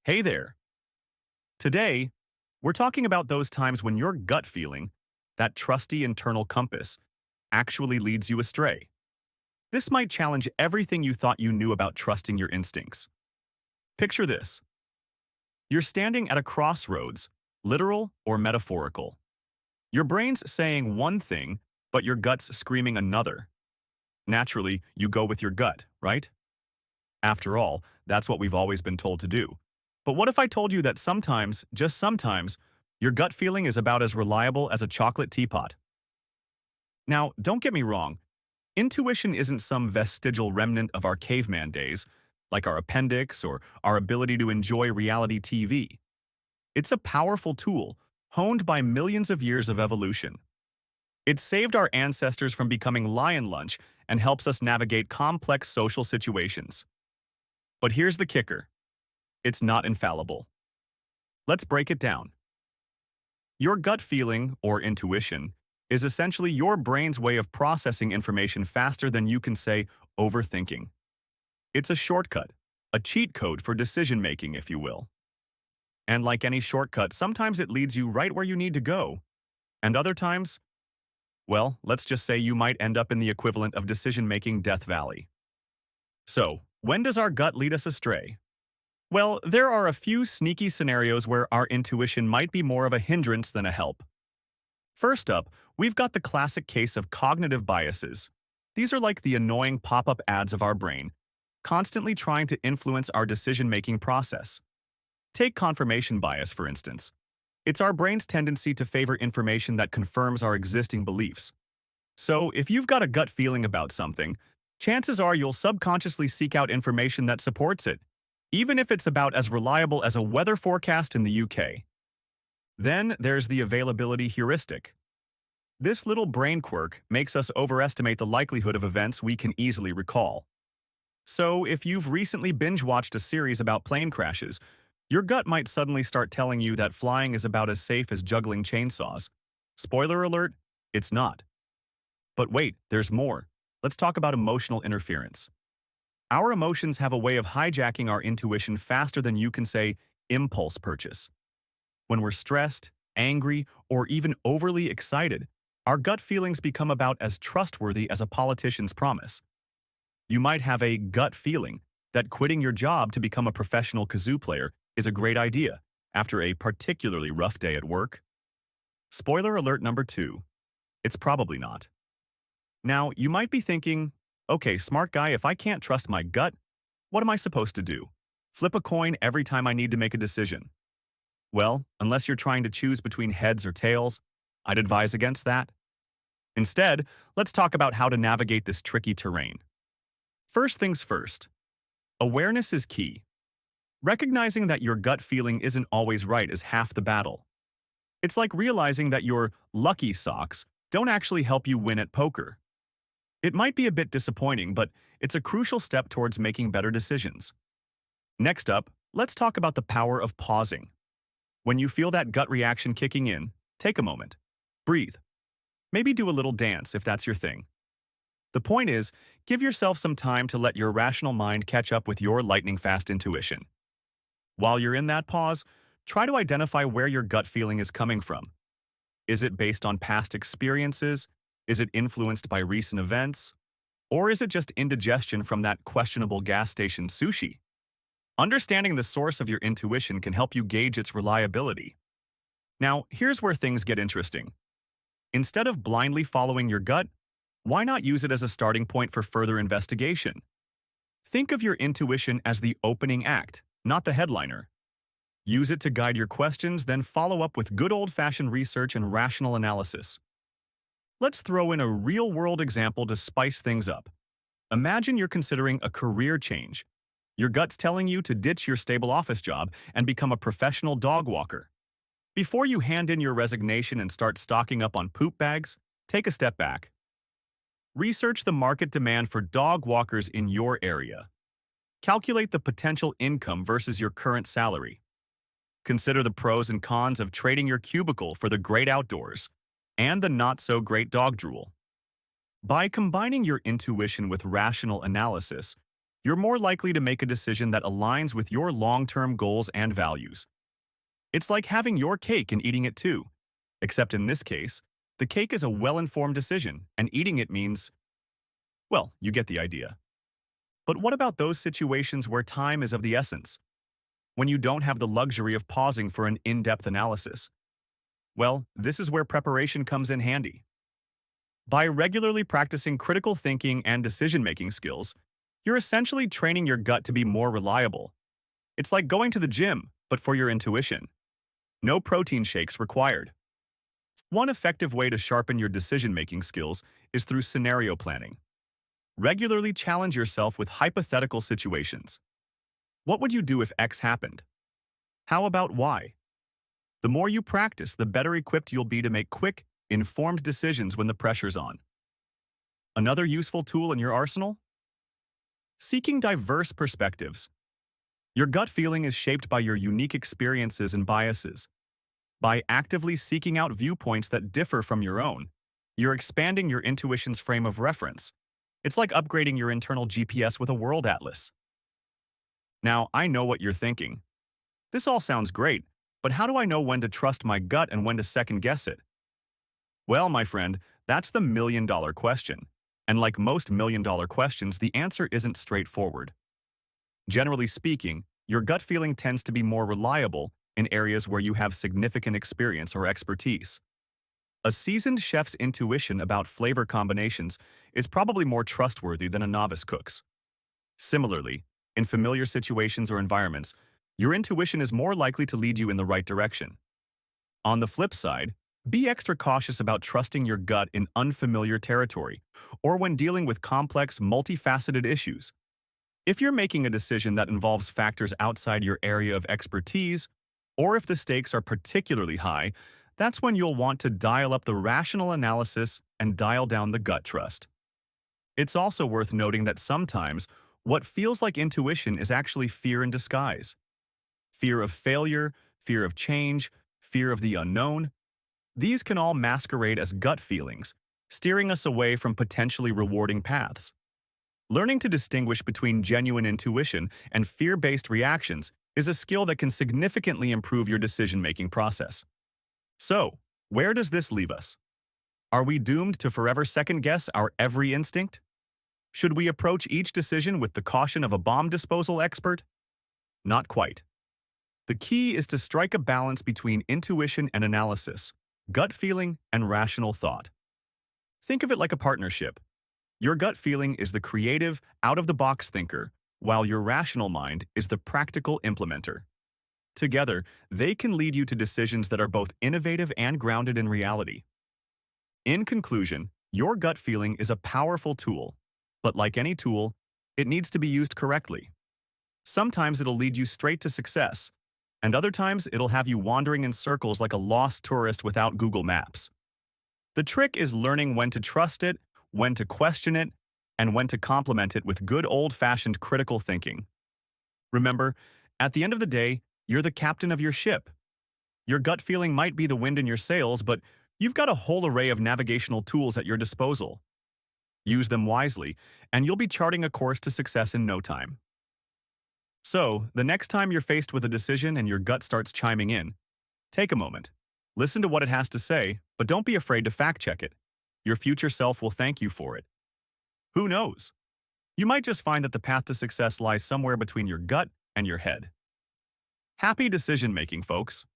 Hey there. Today, we're talking about those times when your gut feeling, that trusty internal compass, actually leads you astray. This might challenge everything you thought you knew about trusting your instincts. Picture this. You're standing at a crossroads, literal or metaphorical. Your brain's saying one thing, but your gut's screaming another. Naturally, you go with your gut, right? After all, that's what we've always been told to do. But what if I told you that sometimes, just sometimes, your gut feeling is about as reliable as a chocolate teapot? Now, don't get me wrong. Intuition isn't some vestigial remnant of our caveman days, like our appendix or our ability to enjoy reality TV. It's a powerful tool, honed by millions of years of evolution. It saved our ancestors from becoming lion lunch and helps us navigate complex social situations. But here's the kicker. It's not infallible. Let's break it down. Your gut feeling, or intuition, is essentially your brain's way of processing information faster than you can say overthinking. It's a shortcut, a cheat code for decision-making, if you will. And like any shortcut, sometimes it leads you right where you need to go. And other times, well, let's just say you might end up in the equivalent of decision-making Death Valley. So, when does our gut lead us astray? Well, there are a few sneaky scenarios where our intuition might be more of a hindrance than a help. First up, we've got the classic case of cognitive biases. These are like the annoying pop-up ads of our brain, constantly trying to influence our decision-making process. Take confirmation bias, for instance. It's our brain's tendency to favor information that confirms our existing beliefs. So, if you've got a gut feeling about something, chances are you'll subconsciously seek out information that supports it, even if it's about as reliable as a weather forecast in the UK. Then there's the availability heuristic. This little brain quirk makes us overestimate the likelihood of events we can easily recall. So if you've recently binge-watched a series about plane crashes, your gut might suddenly start telling you that flying is about as safe as juggling chainsaws. Spoiler alert, it's not. But wait, there's more. Let's talk about emotional interference. Our emotions have a way of hijacking our intuition faster than you can say impulse purchase. When we're stressed, angry, or even overly excited, our gut feelings become about as trustworthy as a politician's promise. You might have a gut feeling that quitting your job to become a professional kazoo player is a great idea after a particularly rough day at work. Spoiler alert number 2, it's probably not. Now, you might be thinking, okay, smart guy, if I can't trust my gut, what am I supposed to do? Flip a coin every time I need to make a decision. Well, unless you're trying to choose between heads or tails, I'd advise against that. Instead, let's talk about how to navigate this tricky terrain. First things first, awareness is key. Recognizing that your gut feeling isn't always right is half the battle. It's like realizing that your lucky socks don't actually help you win at poker. It might be a bit disappointing, but it's a crucial step towards making better decisions. Next up, let's talk about the power of pausing. When you feel that gut reaction kicking in, take a moment. Breathe. Maybe do a little dance if that's your thing. The point is, give yourself some time to let your rational mind catch up with your lightning-fast intuition. While you're in that pause, try to identify where your gut feeling is coming from. Is it based on past experiences? Is it influenced by recent events? Or is it just indigestion from that questionable gas station sushi? Understanding the source of your intuition can help you gauge its reliability. Now, here's where things get interesting. Instead of blindly following your gut, why not use it as a starting point for further investigation? Think of your intuition as the opening act, not the headliner. Use it to guide your questions, then follow up with good old-fashioned research and rational analysis. Let's throw in a real-world example to spice things up. Imagine you're considering a career change. Your gut's telling you to ditch your stable office job and become a professional dog walker. Before you hand in your resignation and start stocking up on poop bags, take a step back. Research the market demand for dog walkers in your area. Calculate the potential income versus your current salary. Consider the pros and cons of trading your cubicle for the great outdoors and the not-so-great dog drool. By combining your intuition with rational analysis, you're more likely to make a decision that aligns with your long-term goals and values. It's like having your cake and eating it too. Except in this case, the cake is a well-informed decision, and eating it means, well, you get the idea. But what about those situations where time is of the essence? When you don't have the luxury of pausing for an in-depth analysis? Well, this is where preparation comes in handy. By regularly practicing critical thinking and decision-making skills, you're essentially training your gut to be more reliable. It's like going to the gym, but for your intuition. No protein shakes required. One effective way to sharpen your decision-making skills is through scenario planning. Regularly challenge yourself with hypothetical situations. What would you do if X happened? How about Y? The more you practice, the better equipped you'll be to make quick, informed decisions when the pressure's on. Another useful tool in your arsenal? Seeking diverse perspectives. Your gut feeling is shaped by your unique experiences and biases. By actively seeking out viewpoints that differ from your own, you're expanding your intuition's frame of reference. It's like upgrading your internal GPS with a world atlas. Now, I know what you're thinking. This all sounds great, but how do I know when to trust my gut and when to second-guess it? Well, my friend, that's the million-dollar question. And like most million-dollar questions, the answer isn't straightforward. Generally speaking, your gut feeling tends to be more reliable in areas where you have significant experience or expertise. A seasoned chef's intuition about flavor combinations is probably more trustworthy than a novice cook's. Similarly, in familiar situations or environments, your intuition is more likely to lead you in the right direction. On the flip side, be extra cautious about trusting your gut in unfamiliar territory or when dealing with complex, multifaceted issues. If you're making a decision that involves factors outside your area of expertise, or if the stakes are particularly high, that's when you'll want to dial up the rational analysis and dial down the gut trust. It's also worth noting that sometimes what feels like intuition is actually fear in disguise. Fear of failure, fear of change, fear of the unknown. These can all masquerade as gut feelings, steering us away from potentially rewarding paths. Learning to distinguish between genuine intuition and fear-based reactions is a skill that can significantly improve your decision-making process. So, where does this leave us? Are we doomed to forever second-guess our every instinct? Should we approach each decision with the caution of a bomb disposal expert? Not quite. The key is to strike a balance between intuition and analysis, gut feeling and rational thought. Think of it like a partnership. Your gut feeling is the creative, out-of-the-box thinker, while your rational mind is the practical implementer. Together, they can lead you to decisions that are both innovative and grounded in reality. In conclusion, your gut feeling is a powerful tool, but like any tool, it needs to be used correctly. Sometimes it'll lead you straight to success, and other times it'll have you wandering in circles like a lost tourist without Google Maps. The trick is learning when to trust it, when to question it, and when to complement it with good old-fashioned critical thinking. Remember, at the end of the day, you're the captain of your ship. Your gut feeling might be the wind in your sails, but you've got a whole array of navigational tools at your disposal. Use them wisely, and you'll be charting a course to success in no time. So, the next time you're faced with a decision and your gut starts chiming in, take a moment. Listen to what it has to say, but don't be afraid to fact-check it. Your future self will thank you for it. Who knows? You might just find that the path to success lies somewhere between your gut and your head. Happy decision-making, folks!